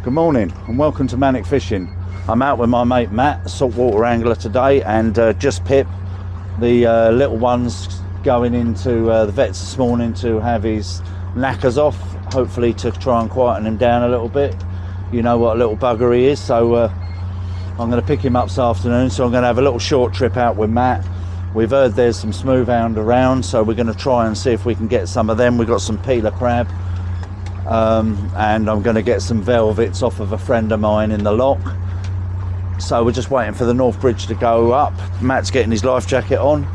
Good morning and welcome to Manic Fishing. I'm out with my mate Matt, saltwater angler today, and just Pip, the little one's going into the vets this morning to have his knackers off, hopefully to try and quieten him down a little bit. You know what a little bugger he is, so I'm going to pick him up this afternoon, so I'm going to have a little short trip out with Matt. We've heard there's some smooth-hound around, so we're going to try and see if we can get some of them. We've got some peeler crab. And I'm going to get some velvets off of a friend of mine in the lock. So we're just waiting for the North Bridge to go up. Matt's getting his life jacket on.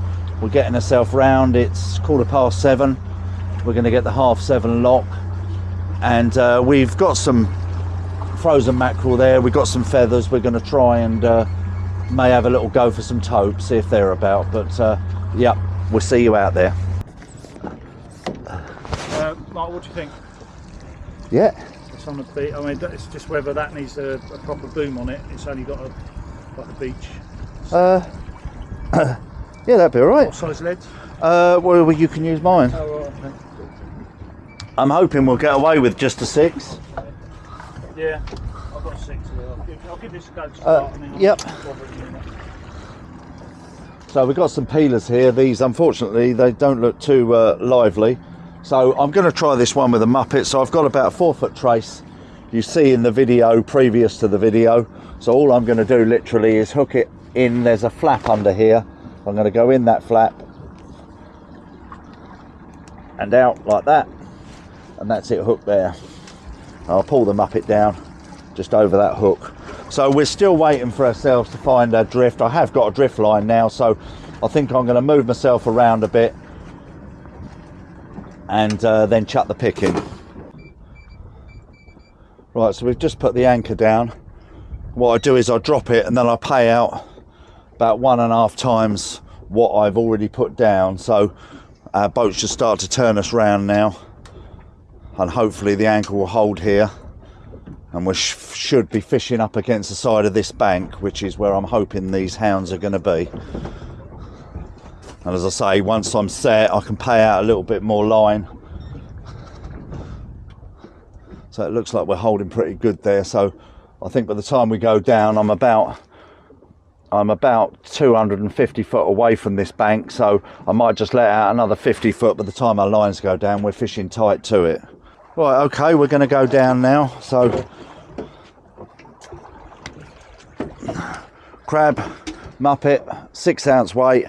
We're getting ourselves round. It's 7:15. We're going to get the 7:30 lock, and we've got some frozen mackerel there. We've got some feathers. We're going to try and may have a little go for some TOPE, see if they're about. But yeah, we'll see you out there. Mark, what do you think? Yeah, It's on the beach. I mean, it's just whether that needs a proper boom on it. It's only got like a beach. Yeah, that'd be all right. What size leads? Well, you can use mine. Oh, right, okay. I'm hoping we'll get away with just a 6. Yeah, I've got 6 here. I'll give this a go to start. Yep. So we've got some peelers here. These, unfortunately, they don't look too lively. So I'm going to try this one with a Muppet. So I've got about a 4-foot trace you see in the video previous to the video. So all I'm going to do literally is hook it in. There's a flap under here. I'm going to go in that flap and out like that, and that's it hooked there. I'll pull the Muppet down just over that hook. So we're still waiting for ourselves to find a drift. I have got a drift line now, so I think I'm going to move myself around a bit and then chuck the pick in. Right, so we've just put the anchor down. What I do is I drop it and then I pay out about 1.5 times what I've already put down. So our boat should start to turn us round now, and hopefully the anchor will hold here, and we should be fishing up against the side of this bank, which is where I'm hoping these hounds are going to be. And as I say, once I'm set, I can pay out a little bit more line. So it looks like we're holding pretty good there. So I think by the time we go down, I'm about 250 foot away from this bank. So I might just let out another 50 foot. By the time our lines go down, we're fishing tight to it. Right, okay, we're going to go down now. So crab, Muppet, 6 ounce weight.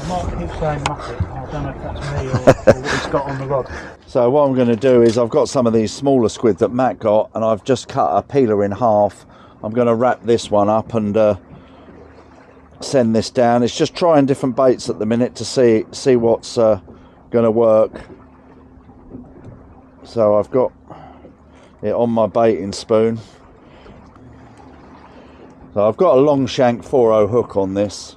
Mark keeps saying Muppet. I don't know if that's me or what he's got on the rod. So what I'm going to do is I've got some of these smaller squid that Matt got, and I've just cut a peeler in half. I'm going to wrap this one up and send this down. It's just trying different baits at the minute to see what's going to work. So I've got it on my baiting spoon. So I've got a long shank 4.0 hook on this.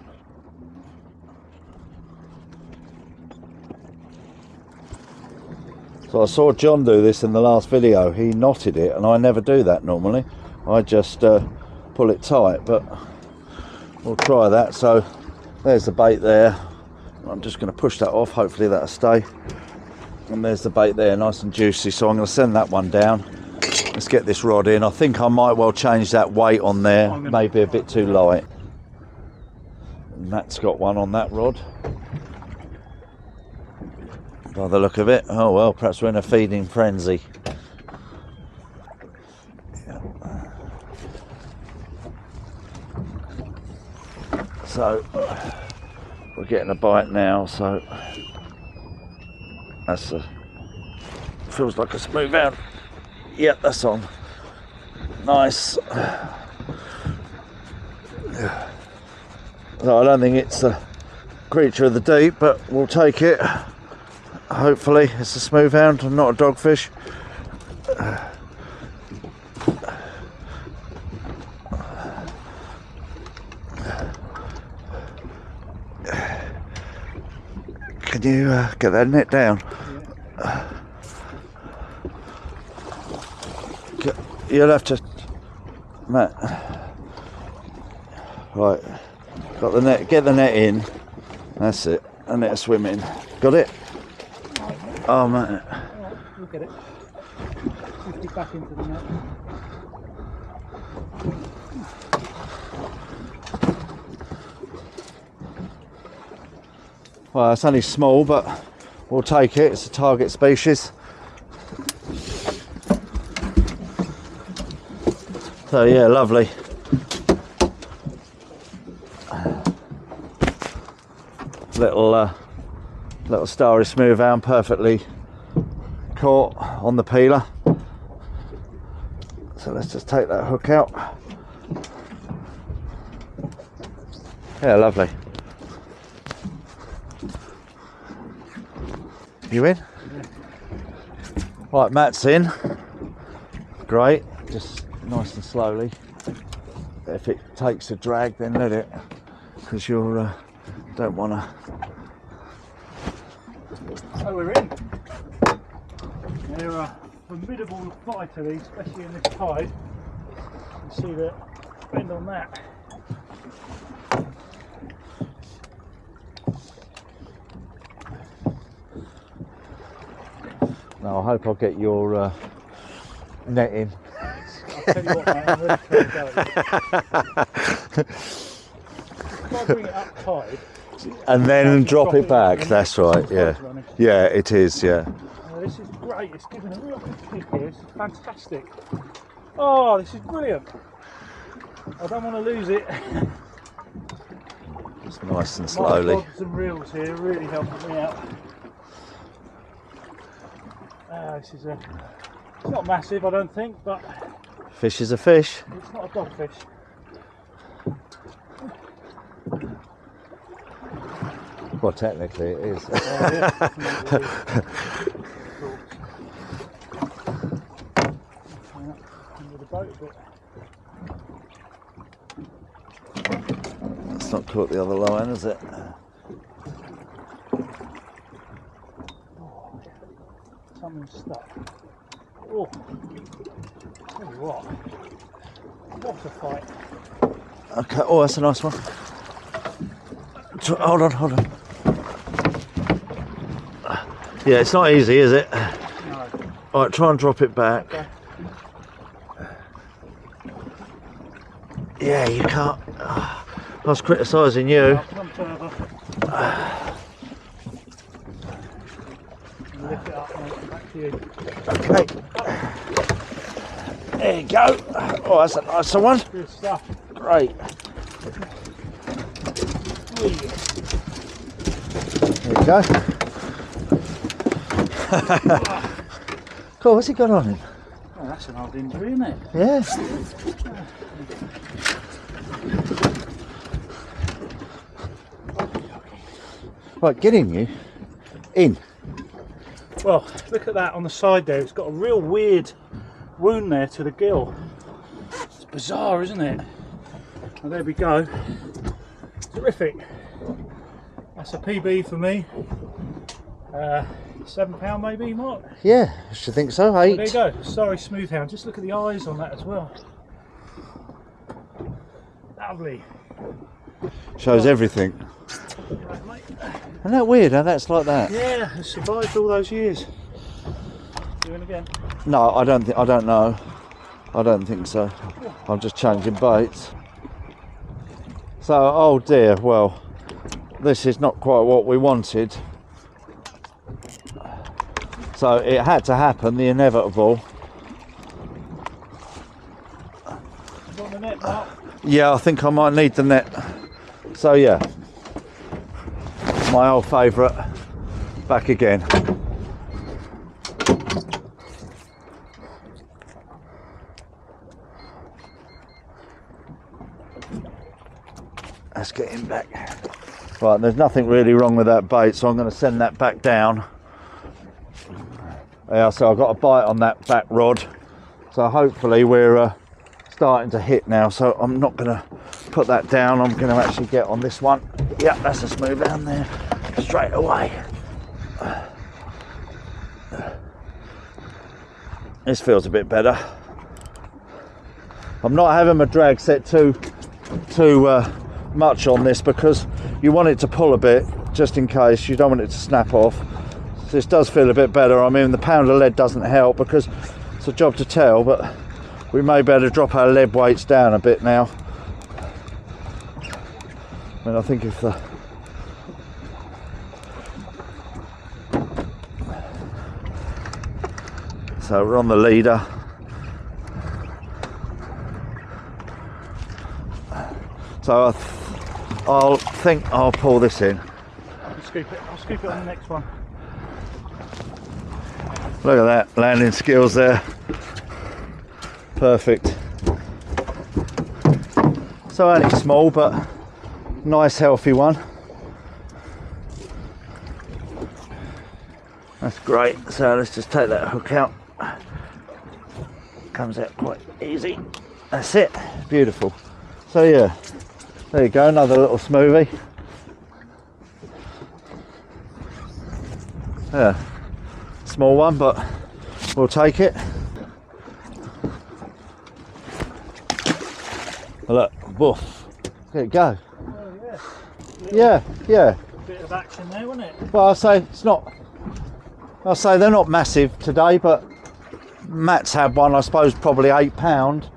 So I saw John do this in the last video. He knotted it, and I never do that normally. I just pull it tight, but we'll try that. So there's the bait there. I'm just going to push that off. Hopefully that'll stay. And there's the bait there, nice and juicy. So I'm going to send that one down. Let's get this rod in. I think I might well change that weight on there. Maybe a bit too light. Matt's got one on that rod. By the look of it. Oh well, perhaps we're in a feeding frenzy. So we're getting a bite now, so that's feels like a smooth out. Yep, that's on. Nice. So I don't think it's a creature of the deep, but we'll take it. Hopefully it's a smooth hound and not a dogfish. Can you get that net down? You'll have to, Matt. Right, got the net. Get the net in. That's it. A net of swimming. Got it. Oh man. We'll get it. 50 it back into the net. Well, it's only small, but we'll take it. It's a target species. So yeah, lovely. Little starry smoothhound, perfectly caught on the peeler. So let's just take that hook out. Yeah, lovely. You in? Yeah. Right, Matt's in. Great. Just nice and slowly. If it takes a drag, then let it, because you don't want to. So we're in. They're a formidable fighter, these, especially in this tide. You see the bend on that. No, I hope I'll get your net in. I'll tell you what, mate, I'm ready to go. If I bring it up tide, and then drop it back. That's right. Yeah. Yeah, it is. Yeah. This is great. It's giving a real good kick here. It's fantastic. Oh, this is brilliant. I don't want to lose it. Just nice and slowly. My rods and reels here really helping me out. This is it's not massive, I don't think, but Fish is a fish. it's not a dogfish. Well, technically it is. Under the boat a bit. It's not caught the other line, is it? Something's stuck. Oh, tell you what a fight. Okay. Oh, that's a nice one. Hold on. Yeah, it's not easy, is it? No. All right, try and drop it back. Okay. Yeah, you can't. I was criticising you. I'll come further. Lift it up, mate. Back to you. Okay. There you go. Oh, that's a nicer one. Good stuff. Great. There you go. Cool, what's he got on him? Oh, that's an old injury, isn't it? Yeah. Right, get in, you. In. Well, look at that on the side there. It's got a real weird wound there to the gill. It's bizarre, isn't it? Well, there we go. Terrific. That's a PB for me. £7 maybe, Mark? Yeah, I should think so. 8. Well, there you go. Sorry, Smooth-Hound. Just look at the eyes on that as well. Lovely. Shows everything. Right, mate. Isn't that weird how that's like that? Yeah, it's survived all those years. Doing again? No, I don't know. I don't think so. I'm just changing baits. So, oh dear, well, this is not quite what we wanted. So it had to happen, the inevitable. You got the net, Mark? Yeah, I think I might need the net. So yeah, my old favourite, back again. Let's get him back. Right, there's nothing really wrong with that bait, so I'm going to send that back down. Yeah, so I've got a bite on that back rod, so hopefully we're starting to hit now. So I'm not going to put that down. I'm going to actually get on this one. Yeah, that's a smooth down there straight away. This feels a bit better. I'm not having my drag set too much on this, because you want it to pull a bit just in case. You don't want it to snap off. This does feel a bit better. I mean, the pound of lead doesn't help, because it's a job to tell, but we may be able to drop our lead weights down a bit now. I mean, I think if the so we're on the leader. So I'll think I'll pull this in. I'll scoop it on the next one. Look at that, landing skills there. Perfect. So only small, but nice healthy one. That's great. So let's just take that hook out. Comes out quite easy. That's it. Beautiful. So yeah, there you go, another little smoothie. Yeah, small one, but we'll take it. Look, woof. There you go. Oh, yeah. Yeah. Bit of action there, wasn't it? Well, I'll say it's not. I'll say they're not massive today, but Matt's had one, I suppose, probably £8,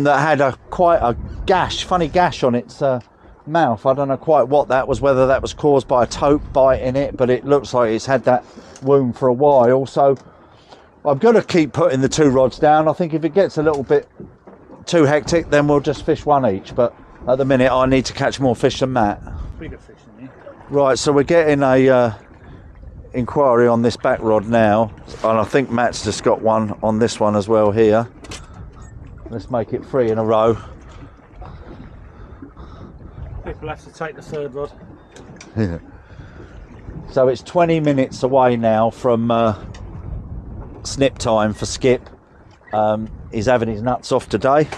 that had quite a gash, funny gash on its mouth. I don't know quite what that was, whether that was caused by a tope bite in it, but it looks like it's had that wound for a while. So I'm going to keep putting the 2 rods down. I think if it gets a little bit too hectic, then we'll just fish one each. But at the minute, I need to catch more fish than Matt. Bigger fish than you. Right, so we're getting a inquiry on this back rod now, and I think Matt's just got one on this one as well here. Let's make it 3 in a row. People have to take the 3rd rod. So it's 20 minutes away now from snip time for Skip. He's having his nuts off today.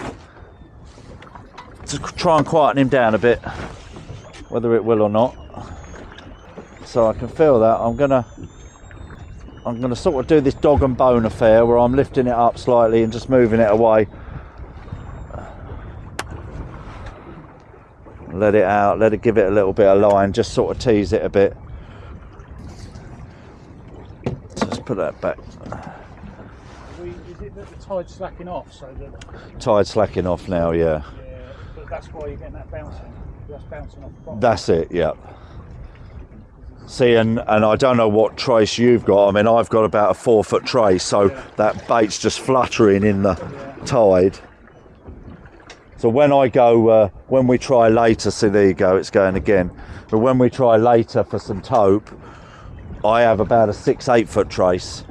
To try and quieten him down a bit, whether it will or not. So I can feel that I'm gonna sort of do this dog and bone affair where I'm lifting it up slightly and just moving it away. Let it out, let it give it a little bit of line, just sort of tease it a bit. So let's put that back. Is it that the tide's slacking off? So that Tide slacking off now, yeah. yeah, but that's why you're getting that bouncing. That's bouncing off the bottom. That's it, yeah. See, and I don't know what trace you've got. I mean, I've got about a 4-foot trace, so that bait's just fluttering in the tide. So when I go, when we try later, see, there you go, it's going again. But when we try later for some tope, I have about a 6-8 foot trace.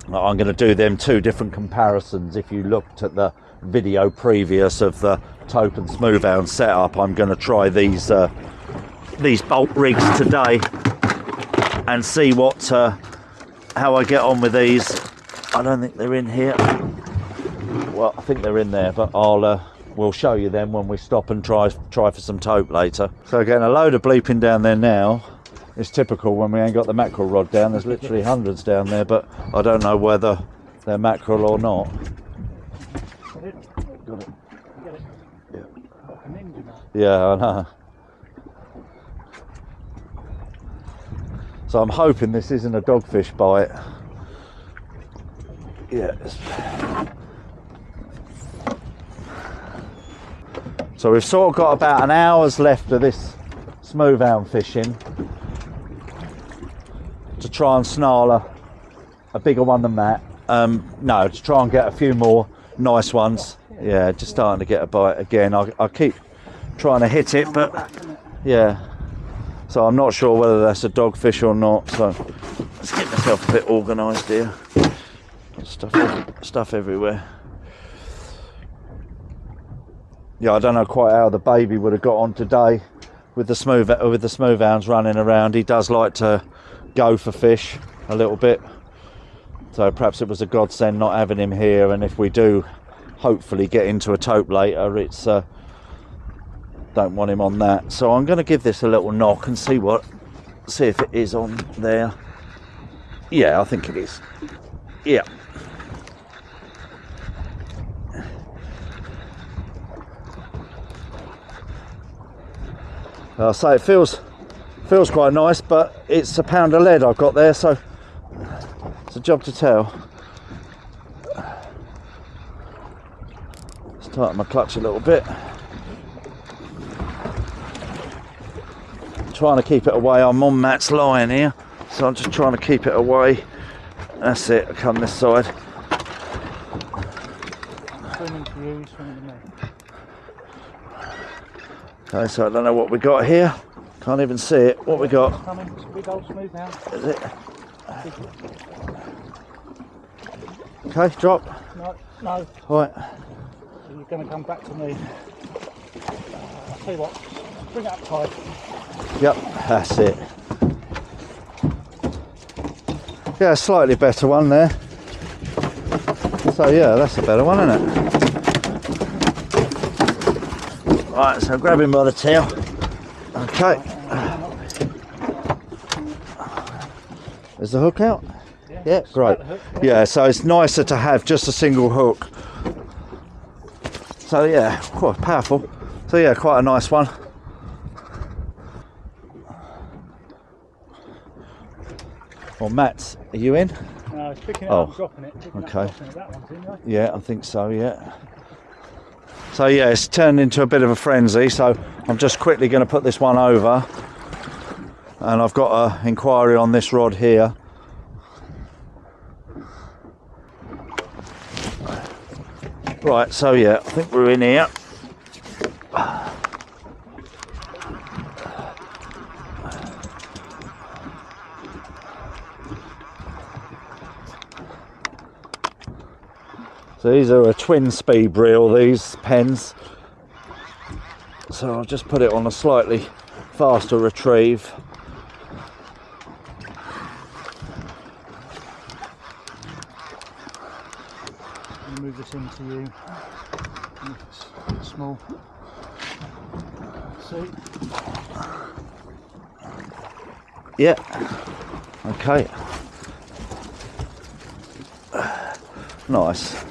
I'm going to do them 2 different comparisons. If you looked at the video previous of the tope and smooth-hound setup, I'm going to try these bolt rigs today and see what how I get on with these. I don't think they're in here. Well, I think they're in there, but we'll show you them when we stop and try for some tope later. So getting a load of bleeping down there now. It's typical when we ain't got the mackerel rod down. There's literally hundreds down there, but I don't know whether they're mackerel or not. Got it. Got it. Get it. Yeah. Like a ninja now. Yeah, I know. So I'm hoping this isn't a dogfish bite. Yeah. So we've sort of got about an hour's left of this smooth-hound fishing to try and snarl a bigger one than that. No, to try and get a few more nice ones. Yeah, just starting to get a bite again. I keep trying to hit it, but yeah. So I'm not sure whether that's a dogfish or not. So let's get myself a bit organised here. Stuff everywhere. Yeah, I don't know quite how the baby would have got on today with the smooth-hounds running around. He does like to go for fish a little bit. So perhaps it was a godsend not having him here. And if we do hopefully get into a tope later, it's don't want him on that. So I'm going to give this a little knock and see if it is on there. Yeah, I think it is. Yeah. I'll say it feels quite nice, but it's a pound of lead I've got there, so it's a job to tell. Tighten my clutch a little bit. Trying to keep it away. I'm on Matt's line here, so I'm just trying to keep it away. That's it. I come this side. Swimming to you, swimming to me. Okay, so I don't know what we got here. Can't even see it. What we got? Coming, it's a big old smoothhound. Is it? Okay, drop. No, no. Right. You're going to come back to me. I'll tell you what, bring it up tight. Yep, that's it. Yeah, slightly better one there. So yeah, that's a better one, isn't it? Right, so grab him by the tail. Okay. Is the hook out? Yeah, great. Yeah, so it's nicer to have just a single hook. So yeah, quite powerful. So yeah, quite a nice one. Well, Matt, are you in? No, it's picking it up and dropping it. Okay. That one, didn't you? Yeah, I think so, yeah. So yeah, it's turned into a bit of a frenzy, so I'm just quickly going to put this one over. And I've got an inquiry on this rod here. Right, so yeah, I think we're in here. So these are a twin speed reel, these pens. So I'll just put it on a slightly faster retrieve. Move this into you. It's small. See? Yeah. Okay. Nice.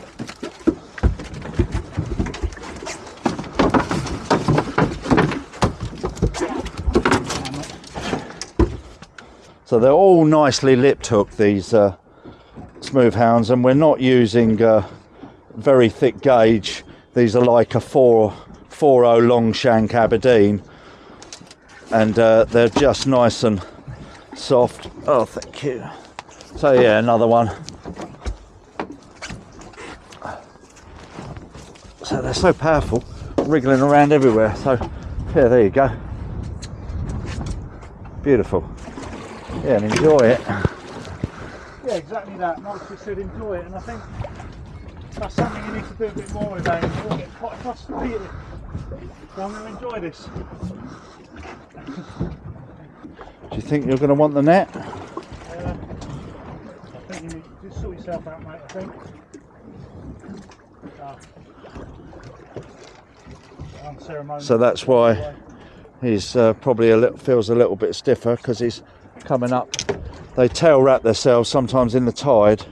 So they're all nicely lipped hooked, these smooth hounds, and we're not using very thick gauge. These are like a 4.0 long shank Aberdeen, and they're just nice and soft. Oh, thank you. So yeah, another one. So they're so powerful, wriggling around everywhere. So yeah, there you go. Beautiful. Yeah, and enjoy it. Yeah, exactly that. Mark just said enjoy it, and I think that's something you need to do a bit more with, Aim. You'll get quite frustrated. So I'm going to enjoy this. Do you think you're going to want the net? I think you need to just sort yourself out, mate, I think. So that's why he's probably feels a little bit stiffer, because he's coming up. They tail wrap themselves sometimes in the tide.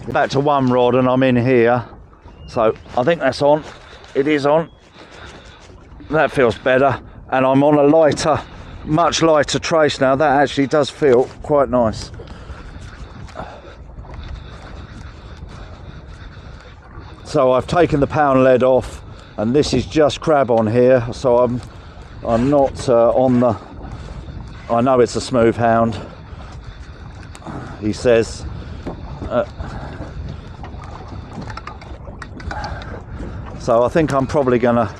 Back to one rod and I'm in here. So I think that's on. It is on. That feels better. And I'm on a lighter, much lighter trace now. That actually does feel quite nice. So I've taken the pound lead off, and this is just crab on here. So I'm not on the. I know it's a smooth hound. He says. So I think I'm probably gonna.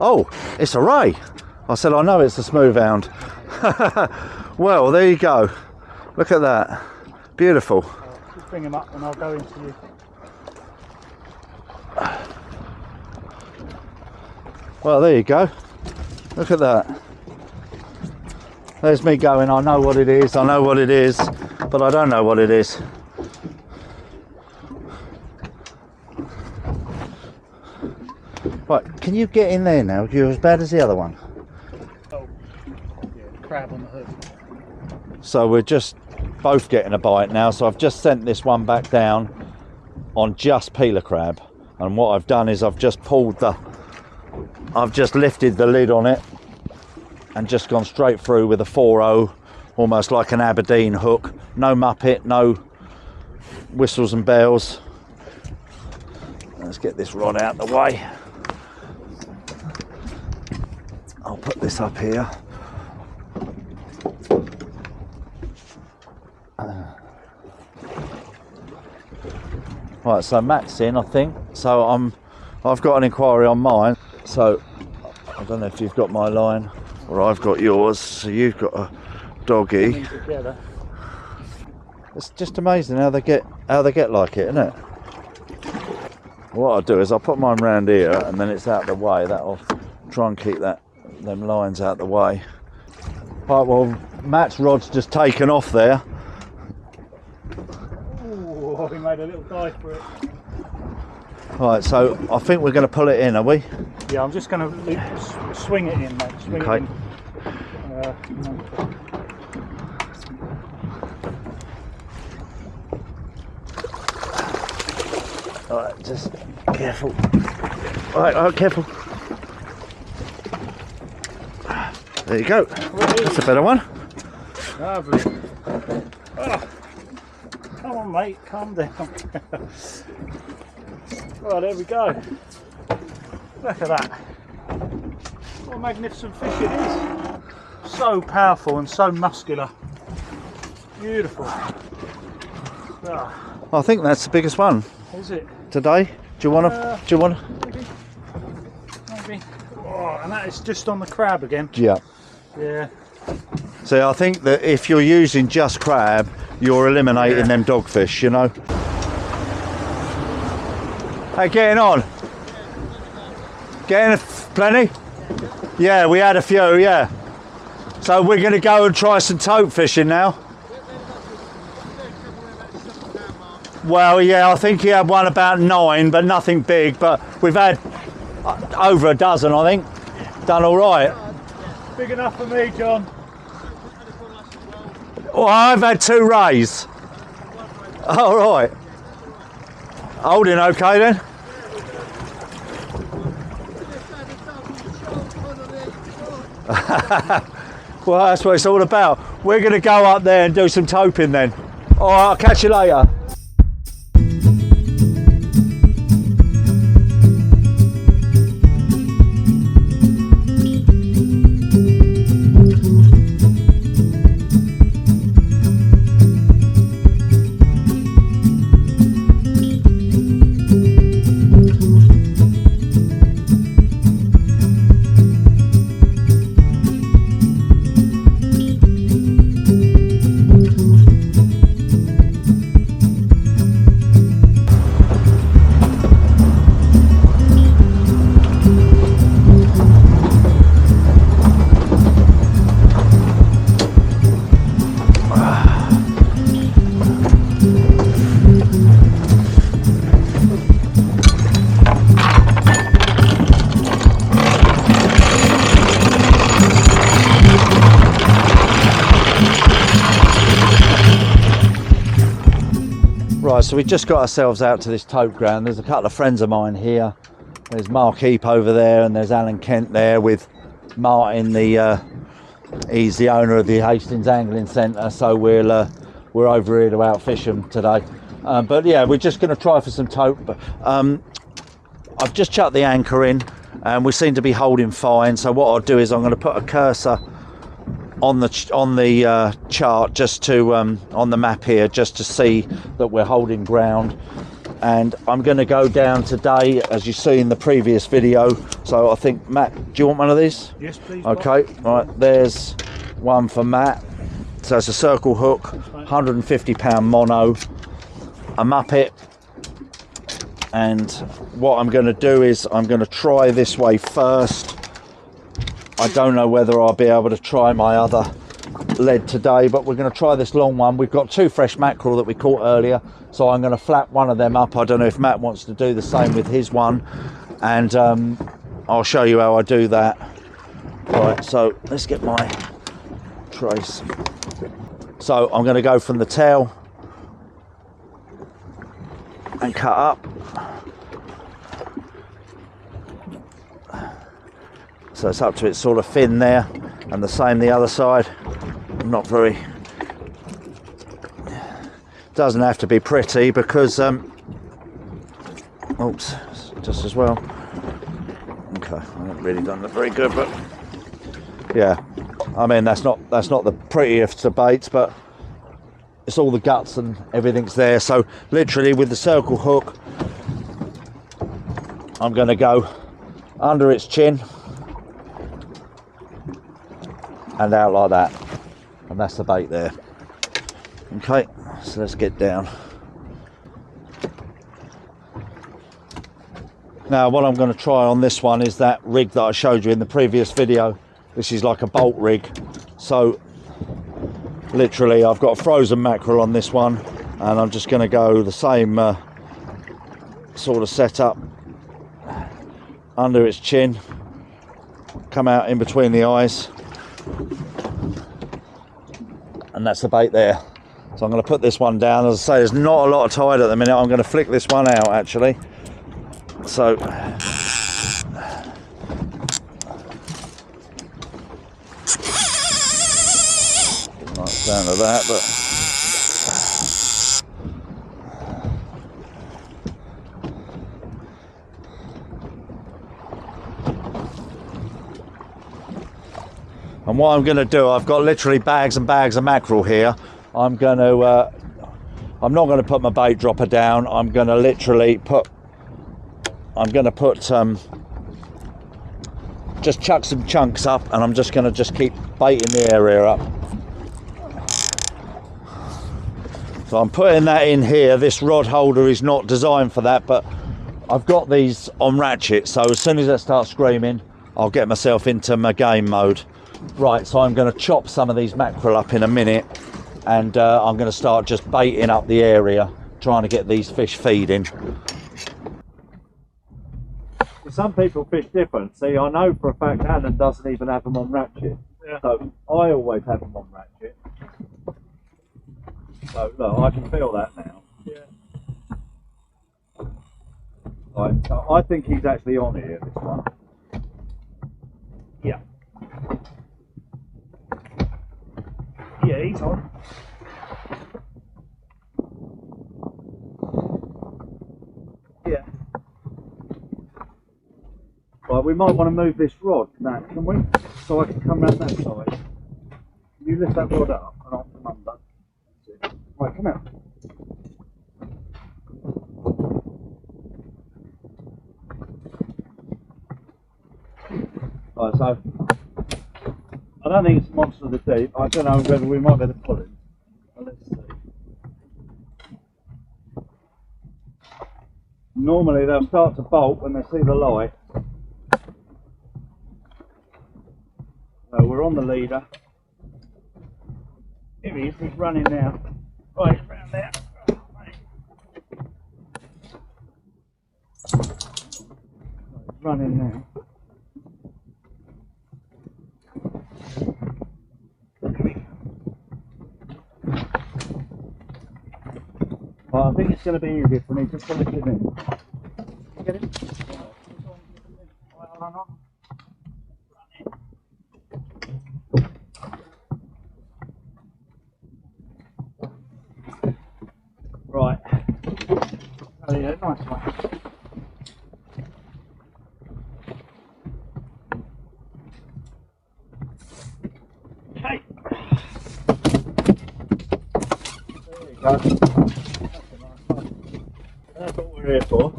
Oh, it's a ray. I said I know it's a smooth hound. Well, there you go. Look at that. Beautiful. Just bring him up and I'll go into you. Well, there you go. Look at that. There's me going, I know what it is, I know what it is, but I don't know what it is. Right, can you get in there now? You're as bad as the other one. Oh, yeah, crab on the hook. So we're just both getting a bite now, so I've just sent this one back down on just peeler crab. And what I've done is I've just lifted the lid on it and just gone straight through with a 4.0, almost like an Aberdeen hook. No muppet, no whistles and bells, Let's get this rod out the way. I'll put this up here. Right, so Matt's in, I think. So I've got an inquiry on mine. So I don't know if you've got my line or I've got yours. So you've got a doggy. It's just amazing how they get like it, isn't it? What I'll do is I'll put mine round here, and then it's out the way. That'll try and keep them lines out the way. Right, well, Matt's rod's just taken off there. Oh, he made a little dive for it. Right, so I think we're going to pull it in, are we? Yeah, I'm just going to swing it in, mate. Swing Okay. it in. Alright, just careful. Alright, oh, careful. There you go. That's a better one. Lovely. Oh, come on, mate, calm down. Right, there we go. Look at that. What a magnificent fish it is. So powerful and so muscular. Beautiful. Ah, I think that's the biggest one is it? today. Do you want to? Do you want to? Maybe. Oh, and that is just on the crab again. Yeah. Yeah. So I think that if you're using just crab, you're eliminating them dogfish, you know. Hey, getting on? Getting plenty? Yeah, we had a few, yeah. So we're going to go and try some tope fishing now. Well, yeah, I think he had one about 9, but nothing big. But we've had over a dozen, I think. Done all right. Big enough for me, John. Well, I've had 2 rays. All right. Holding okay then? Well, that's what it's all about. We're going to go up there and do some toping then. All right, I'll catch you later. Right, so we just got ourselves out to this tope ground. There's a couple of friends of mine here. There's Mark Heap over there, and there's Alan Kent there with Martin. He's the owner of the Hastings Angling Centre. So we're over here to outfish them today. But yeah, we're just going to try for some tope. I've just chucked the anchor in, and we seem to be holding fine. So what I'll do is I'm going to put a cursor on the chart, just to on the map here, just to see that we're holding ground. And I'm going to go down today, as you see in the previous video. So I think, Matt, do you want one of these? Yes, please. Okay, right, there's one for Matt. So it's a circle hook, 150-pound mono, a muppet. And what I'm going to do is I'm going to try this way first. I don't know whether I'll be able to try my other lead today, but we're going to try this long one. We've got 2 fresh mackerel that we caught earlier, so I'm going to flap one of them up. I don't know if Matt wants to do the same with his one, and I'll show you how I do that. Right, so let's get my trace. So I'm going to go from the tail and cut up. So it's up to its sort of fin there, and the same the other side. Not very, doesn't have to be pretty, because well, Oops, just as well. Okay, I haven't really done that very good, but yeah, I mean that's not the prettiest of baits, but it's all the guts and everything's there. So literally with the circle hook, I'm going to go under its chin and out like that, and that's the bait there. Okay, so let's get down. Now what I'm going to try on this one is that rig that I showed you in the previous video. This is like a bolt rig, so literally I've got a frozen mackerel on this one, and I'm just going to go the same sort of setup, under its chin, come out in between the eyes, and that's the bait there. So I'm going to put this one down. As I say, there's not a lot of tide at the minute. I'm going to flick this one out actually. So nice sound of that, but and what I'm going to do, I've got literally bags and bags of mackerel here. I'm not going to put my bait dropper down. I'm going to literally put just chuck some chunks up, and I'm just going to keep baiting the area up. So I'm putting that in here. This rod holder is not designed for that, but I've got these on ratchet, so as soon as I start screaming, I'll get myself into my game mode. Right, so I'm going to chop some of these mackerel up in a minute, and I'm going to start just baiting up the area, trying to get these fish feeding. Some people fish different. See, I know for a fact Alan doesn't even have them on ratchet. Yeah. So I always have them on ratchet. So look, I can feel that now. Yeah. Right, so I think he's actually on here, this one. Yeah. Yeah, he's on. Yeah. Right, we might want to move this rod now, can we? So I can come around that side. Can you lift that rod up and I'll come under? That's it. Right, come out. Right, so I don't think it's a monster of the deep. I don't know whether we might be able to pull it. Well, let's see. Normally they'll start to bolt when they see the light. So we're on the leader. Here he is, he's running now. Right, around there. He's running now. Well, I think it's going to be easier for me just to lift him in. Get him? Right. Oh yeah, nice one. Okay. There you go. That's a nice one. That's what we're here for.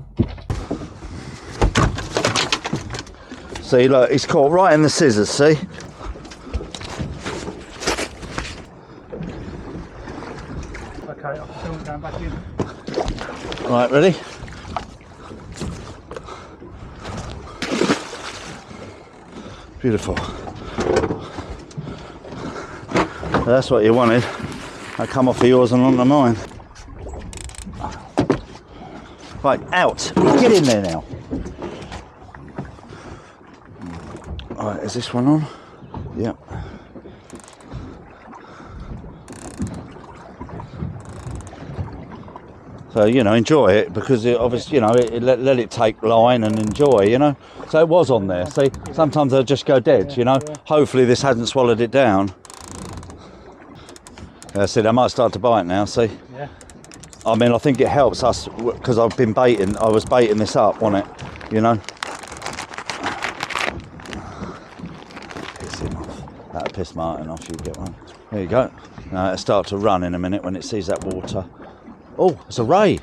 See, look, he's caught right in the scissors, see? Okay, I'll film it going back in. Right, ready? Beautiful. That's what you wanted. I come off of yours and onto mine. Right, out. Get in there now. Right, is this one on? Yep. So, you know, enjoy it, because it obviously, you know, let it take line and enjoy, you know. So it was on there. See, sometimes they'll just go dead, you know. Hopefully this hasn't swallowed it down. See, they might start to bite now, see. Yeah. I mean, I think it helps us because I was baiting this up on it, you know. Piss him off. That'll piss Martin off, you get one. There you go. Now it'll start to run in a minute when it sees that water. Oh, it's a ray.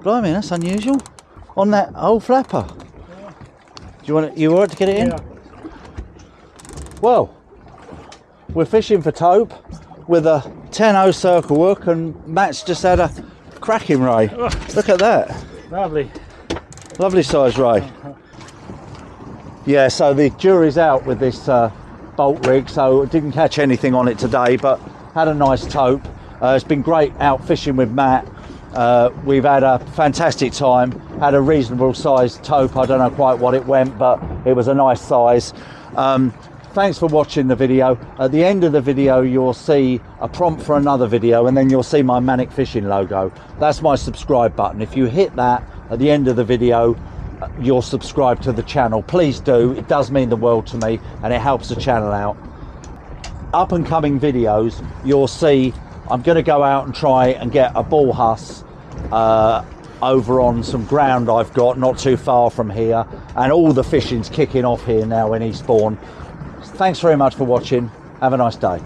Blimey, that's unusual. On that old flapper. Yeah. Do you alright to get it in? Yeah. Well, we're fishing for tope with a 10-0 circle hook, and Matt's just had a cracking ray. Look at that. Lovely. Lovely size ray. Yeah, so the jury's out with this bolt rig, so didn't catch anything on it today, but had a nice tope. It's been great out fishing with Matt. We've had a fantastic time, had a reasonable sized tope. I don't know quite what it went, but it was a nice size. Thanks for watching the video. At the end of the video you'll see a prompt for another video, and then you'll see my Manic Fishing logo. That's my subscribe button. If you hit that at the end of the video, you'll subscribe to the channel. Please do, it does mean the world to me and it helps the channel out. Up and coming videos, you'll see I'm going to go out and try and get a ball huss over on some ground I've got not too far from here, and all the fishing's kicking off here now in Eastbourne. Thanks very much for watching. Have a nice day.